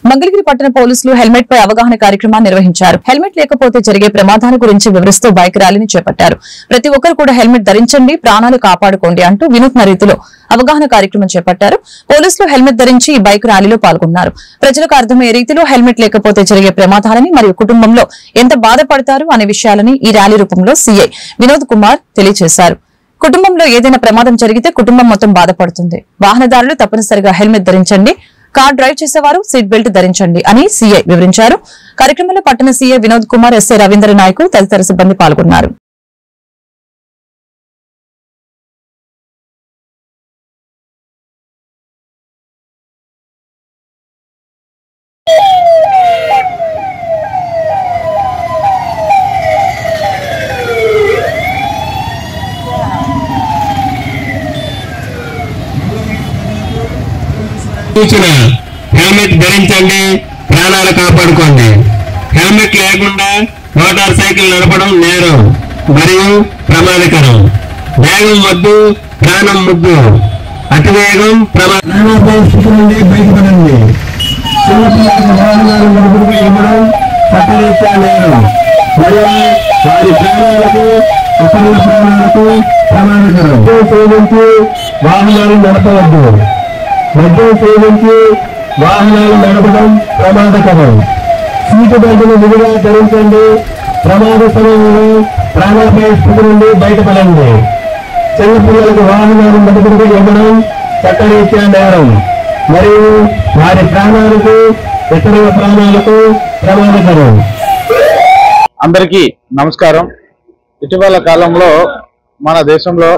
మంగళగిరి పట్టణ పోలీసులు హెల్మెట్ పై అవగాహన కార్యక్రమాన్ని నిర్వహించారు. హెల్మెట్ లేకపోతే జరిగే ప్రమాదాల గురించి వివరిస్తూ బైక్ ర్యాలీని చేపట్టారు. ప్రతి ఒక్కరు కూడా హెల్మెట్ ధరించండి, ప్రాణాలు కాపాడుకోండి అంటూ వినూత్న రీతిలో అవగాహన కార్యక్రమం చేపట్టారు. పోలీసులు హెల్మెట్ ధరించి ఈ బైక్ ర్యాలీలో పాల్గొన్నారు. ప్రజలకు అర్థమయ్యే రీతిలో హెల్మెట్ లేకపోతే జరిగే ప్రమాదాలని మరియు కుటుంబంలో ఎంత బాధపడతారు అనే విషయాలని ఈ ర్యాలీ రూపంలో సీఐ వినోద్ కుమార్ తెలియజేశారు. కుటుంబంలో ఏదైనా ప్రమాదం జరిగితే కుటుంబం మొత్తం బాధపడుతుంది. వాహనదారులు తప్పనిసరిగా హెల్మెట్ ధరించండి, కార్ డ్రైవ్ చేసేవారు సీట్ బెల్ట్ ధరించండి అని సీఐ వివరించారు. కార్యక్రమంలో పట్టణ సీఐ వినోద్ కుమార్, ఎస్ఐ రవీంద్ర నాయక్ తదితర సిబ్బంది పాల్గొన్నారు. హెల్మెట్ ధరించండి, ప్రాణాలు కాపాడుకోండి. హెల్మెట్ లేకుండా మోటార్ సైకిల్ నడపడం నేరం మరియు ప్రమాదకరం. వేగం వద్దు, ప్రాణం ముద్దు. అతివేగం స్థితి నుండి బయటపడండి. వాహనాలు నడుపుకు ఇవ్వడం చట్టరీత్యా నేరం మరియు వారి ప్రాణాలకు ఇతరుల ప్రాణాలకు ప్రమాదకరం. సేవించి వాహనాలు నడపవద్దు. మద్యం సేవించి వాహనాలు నడపడం ప్రమాదకరం. సీటు బెల్ట్ను విధిగా ధరించండి. ప్రమాద సమయంలో ప్రాణాపాయ స్థితి నుండి బయటపడండి. చిన్నపిల్లలకు వాహనాలు నడుపుకు ఇవ్వడం చట్టరీత్యా నేరం మరియు వారి ప్రాణాలకు ఇతరుల ప్రాణాలకు ప్రమాదకరం. అందరికీ నమస్కారం. ఇటీవల కాలంలో మన దేశంలో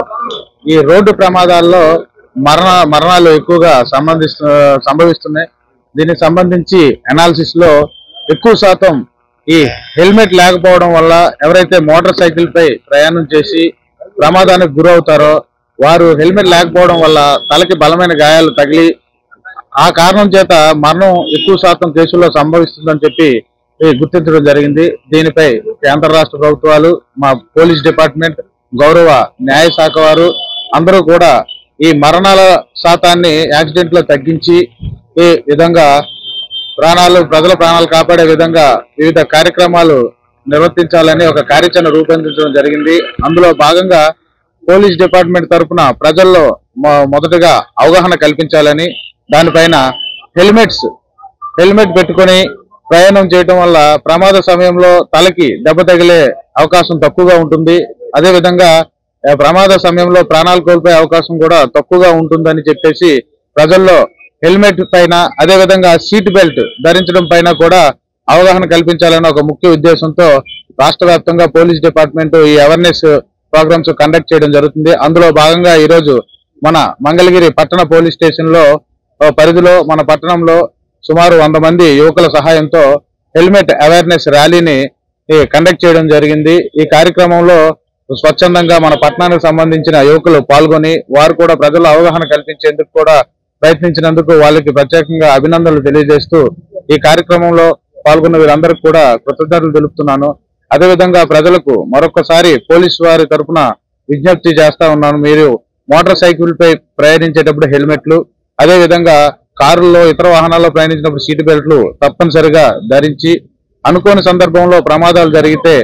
ఈ రోడ్డు ప్రమాదాల్లో మరణాలు ఎక్కువగా సంభవిస్తున్నాయి. దీనికి సంబంధించి అనాలిసిస్ లో ఎక్కువ శాతం ఈ హెల్మెట్ లేకపోవడం వల్ల ఎవరైతే మోటార్ సైకిల్ పై ప్రయాణం చేసి ప్రమాదానికి గురవుతారో వారు హెల్మెట్ లేకపోవడం వల్ల తలకి బలమైన గాయాలు తగిలి ఆ కారణం చేత మరణం ఎక్కువ శాతం కేసుల్లో సంభవిస్తుందని చెప్పి గుర్తించడం జరిగింది. దీనిపై కేంద్ర రాష్ట్ర ప్రభుత్వాలు, మా పోలీస్ డిపార్ట్మెంట్, గౌరవ న్యాయ శాఖ వారు అందరూ కూడా ఈ మరణాల శాతాన్ని యాక్సిడెంట్ లో తగ్గించి ఈ విధంగా ప్రజల ప్రాణాలు కాపాడే విధంగా వివిధ కార్యక్రమాలు నిర్వర్తించాలని ఒక కార్యాచరణ రూపొందించడం జరిగింది. అందులో భాగంగా పోలీస్ డిపార్ట్మెంట్ తరఫున ప్రజల్లో మొదటగా అవగాహన కల్పించాలని, దానిపైన హెల్మెట్ పెట్టుకొని ప్రయాణం చేయడం వల్ల ప్రమాద సమయంలో తలకి దెబ్బ తగిలే అవకాశం తక్కువగా ఉంటుంది. అదేవిధంగా ప్రమాద సమయంలో ప్రాణాలు కోల్పోయే అవకాశం కూడా తక్కువగా ఉంటుందని చెప్పేసి ప్రజల్లో హెల్మెట్ పైన, అదేవిధంగా సీట్ బెల్ట్ ధరించడం పైన కూడా అవగాహన కల్పించాలని ఒక ముఖ్య ఉద్దేశంతో రాష్ట్ర వ్యాప్తంగా పోలీస్ డిపార్ట్మెంట్ ఈ అవేర్నెస్ ప్రోగ్రామ్స్ కండక్ట్ చేయడం జరుగుతుంది. అందులో భాగంగా ఈరోజు మన మంగళగిరి పట్టణ పోలీస్ స్టేషన్ లో పరిధిలో మన పట్టణంలో సుమారు 100 మంది యువకుల సహాయంతో హెల్మెట్ అవేర్నెస్ ర్యాలీని కండక్ట్ చేయడం జరిగింది. ఈ కార్యక్రమంలో స్వచ్ఛందంగా మన పట్టణానికి సంబంధించిన యువకులు పాల్గొని వారు కూడా ప్రజల అవగాహన కల్పించేందుకు కూడా ప్రయత్నించినందుకు వాళ్ళకి ప్రత్యేకంగా అభినందనలు తెలియజేస్తూ ఈ కార్యక్రమంలో పాల్గొన్న వీరందరికీ కూడా కృతజ్ఞతలు తెలుపుతున్నాను. అదేవిధంగా ప్రజలకు మరొకసారి పోలీసు వారి తరఫున విజ్ఞప్తి చేస్తా ఉన్నాను. మీరు మోటార్ సైకిల్ పై ప్రయాణించేటప్పుడు హెల్మెట్లు, అదేవిధంగా కారుల్లో ఇతర వాహనాల్లో ప్రయాణించినప్పుడు సీట్ బెల్ట్లు తప్పనిసరిగా ధరించి అనుకోని సందర్భంలో ప్రమాదాలు జరిగితే